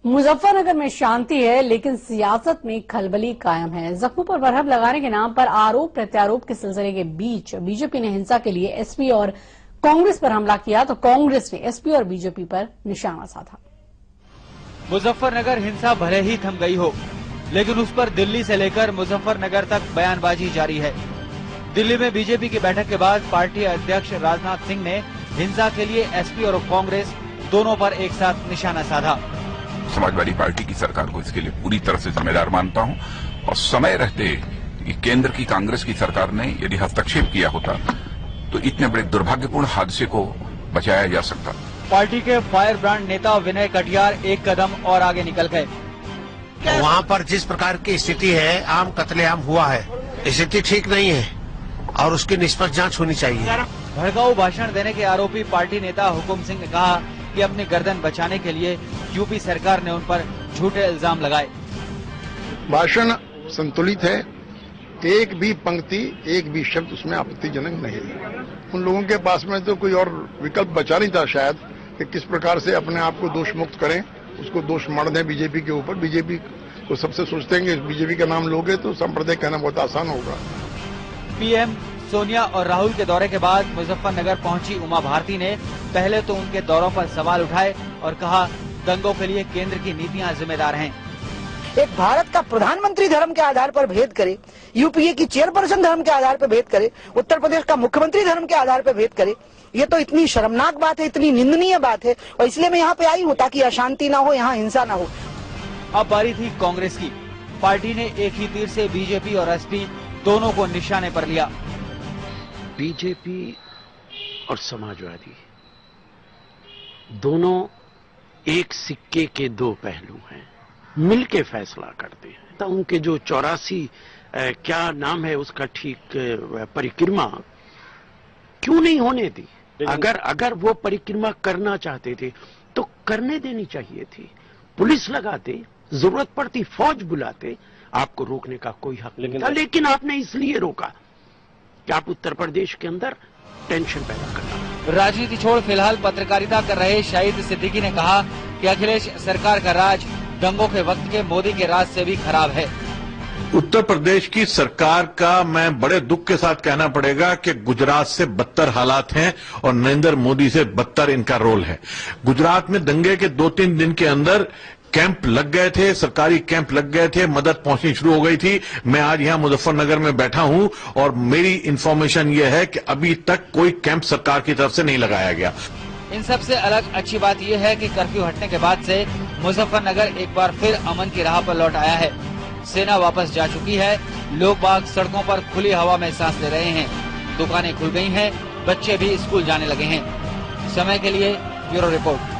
मुजफ्फरनगर में शांति है, लेकिन सियासत में खलबली कायम है। जख्मों पर मरहम लगाने के नाम पर आरोप प्रत्यारोप के सिलसिले के बीच बीजेपी ने हिंसा के लिए एसपी और कांग्रेस पर हमला किया, तो कांग्रेस ने एसपी और बीजेपी पर निशाना साधा। मुजफ्फरनगर हिंसा भले ही थम गई हो, लेकिन उस पर दिल्ली से लेकर मुजफ्फरनगर तक बयानबाजी जारी है। दिल्ली में बीजेपी की बैठक के बाद पार्टी अध्यक्ष राजनाथ सिंह ने हिंसा के लिए एसपी और कांग्रेस दोनों पर एक साथ निशाना साधा। समाजवादी पार्टी की सरकार को इसके लिए पूरी तरह से जिम्मेदार मानता हूं और समय रहते केंद्र की कांग्रेस की सरकार ने यदि हस्तक्षेप किया होता तो इतने बड़े दुर्भाग्यपूर्ण हादसे को बचाया जा सकता। पार्टी के फायर ब्रांड नेता विनय कटियार एक कदम और आगे निकल गए। वहाँ पर जिस प्रकार की स्थिति है, आम कत्लेआम हुआ है, स्थिति ठीक नहीं है और उसकी निष्पक्ष जांच होनी चाहिए। भड़काऊ भाषण देने के आरोपी पार्टी नेता हुकुम सिंह ने कहा कि अपनी गर्दन बचाने के लिए यूपी सरकार ने उन पर झूठे इल्जाम लगाए। भाषण संतुलित है, एक भी पंक्ति एक भी शब्द उसमें आपत्तिजनक नहीं है। उन लोगों के पास में तो कोई और विकल्प बचा नहीं था शायद कि किस प्रकार से अपने आप को दोष मुक्त करें, उसको दोष मढ़ दें बीजेपी के ऊपर। बीजेपी को सबसे सोचते हैं कि बीजेपी का नाम लोगे तो सांप्रदायिक कहना बहुत आसान होगा। पीएम सोनिया और राहुल के दौरे के बाद मुजफ्फरनगर पहुंची उमा भारती ने पहले तो उनके दौरों पर सवाल उठाए और कहा दंगों के लिए केंद्र की नीतियां जिम्मेदार हैं। एक भारत का प्रधानमंत्री धर्म के आधार पर भेद करे, यूपीए की चेयरपर्सन धर्म के आधार पर भेद करे, उत्तर प्रदेश का मुख्यमंत्री धर्म के आधार पर भेद करे, ये तो इतनी शर्मनाक बात है, इतनी निंदनीय बात है और इसलिए मैं यहाँ पे आई हूँ ताकि अशांति ना हो, यहाँ हिंसा ना हो। अब बारी थी कांग्रेस की। पार्टी ने एक ही तीर से बीजेपी और एसपी दोनों को निशाने पर लिया। बीजेपी और समाजवादी दोनों एक सिक्के के दो पहलू हैं, मिलके फैसला करते हैं। तो उनके जो 84 क्या नाम है उसका ठीक परिक्रमा क्यों नहीं होने दी? अगर वो परिक्रमा करना चाहते थे तो करने देनी चाहिए थी। पुलिस लगाते, जरूरत पड़ती फौज बुलाते, आपको रोकने का कोई हक नहीं था। लेकिन आपने इसलिए रोका कि आप उत्तर प्रदेश के अंदर टेंशन पैदा करना। राजनीति छोड़ फिलहाल पत्रकारिता कर रहे शाहिद सिद्दीकी ने कहा कि अखिलेश सरकार का राज दंगों के वक्त के मोदी के राज से भी खराब है। उत्तर प्रदेश की सरकार का मैं बड़े दुख के साथ कहना पड़ेगा कि गुजरात से बदतर हालात हैं और नरेंद्र मोदी से बदतर इनका रोल है। गुजरात में दंगे के 2-3 दिन के अंदर कैंप लग गए थे, सरकारी कैंप लग गए थे, मदद पहुंचनी शुरू हो गई थी। मैं आज यहां मुजफ्फरनगर में बैठा हूं और मेरी इंफॉर्मेशन यह है कि अभी तक कोई कैंप सरकार की तरफ से नहीं लगाया गया। इन सबसे अलग अच्छी बात यह है कि कर्फ्यू हटने के बाद से मुजफ्फरनगर एक बार फिर अमन की राह पर लौट आया है। सेना वापस जा चुकी है, लोग बाग सड़कों पर खुली हवा में सांस ले रहे हैं, दुकानें खुल गई हैं, बच्चे भी स्कूल जाने लगे हैं। समय के लिए ब्यूरो रिपोर्ट।